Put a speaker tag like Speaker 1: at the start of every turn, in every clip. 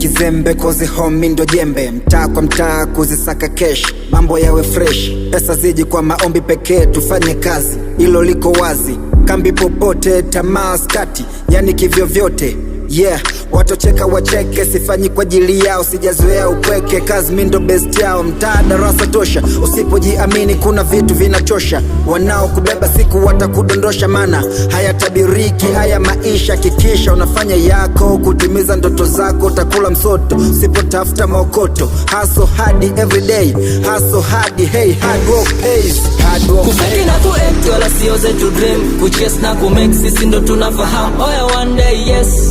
Speaker 1: kizembe kozi homi ndo jembe. Mtaa kwa mtaa kuzisaka cash, mambo yawe fresh. Pesa ziji kwa maombi pekee, tufanye kazi, ilo liko wazi. Kambi popote, tamaa skati, yani kivyo vyote. Yeah, watocheka wacheke, sifanyi kwa ajili yao, sijazoea upweke. Kazi mi ndo best yao, mtaa darasa tosha. Usipojiamini kuna vitu vinachosha, wanao kubeba siku watakudondosha. Mana hayatabiriki haya maisha, kikisha unafanya yako kutimiza ndoto zako, utakula msoto usipotafuta maokoto. Hustle hard everyday, hustle hard, hey, hard work pays, hard work.
Speaker 2: Kufiki na kuact wala sio zetu dream, kuchase na kumake sisi ndo tunafahamu. Oya one day yes,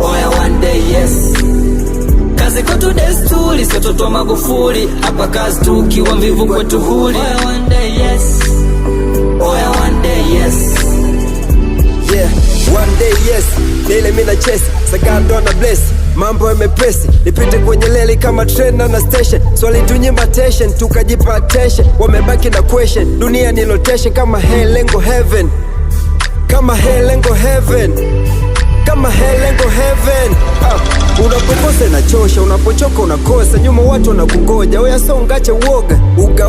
Speaker 2: oya one day yes. Kazi kwetu desturi, sio toto wa Magufuli. Hapa kazi tu, ukiwa mvivu kwetu huli. Oya one day yes, oya one day yes.
Speaker 3: Yeah, one day yes. Daily mina chase, sagando na bless. Mambo yamepesi, nipite kwenye leli kama train na station. Swali tunyima attention, tukajipa attention. Wamebaki na question, dunia ni location. Kama hell lengo heaven, kama hell lengo heaven, kama hell lengo heaven. Unapokosa inachosha, unapochoka unakosa. Nyuma watu wanakungoja, oya so ungache uoga.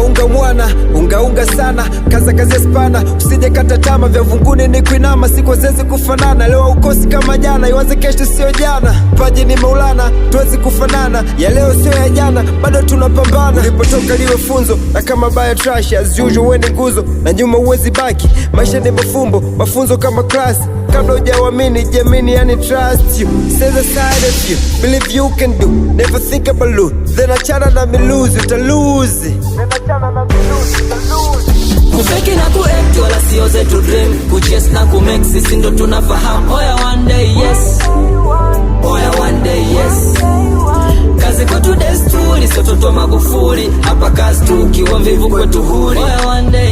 Speaker 3: Unga mwana, unga sana. Kaza kazi ya spana, usije kata tama. Vya vunguni ni kuinama, siku zezi kufanana. Leo ukosi kama jana, iwaze kesho sio jana. Paji ni Maulana, tuwezi kufanana. Ya leo sio ya jana, bado tunapambana. Ulipotoka liwe funzo, na kama baya trash as usual weni nguzo. Na nyuma uwezi baki, maisha ni mafumbo, mafunzo kama class. Kabla hujawamini, jamini yani trust you. Stay the side of you, believe you can do. Never think about lose, then achana na me lose, uta lose.
Speaker 2: Kufiki na kuact wala sio zetu dream, kuchase na kumake sisi ndo tunafahamu. Oya one day yes, oya one day yes. Kazi kwetu desturi, sio toto wa Magufuli. Hapa kazi tu, ukiwa mvivu kwetu huli. Oya one day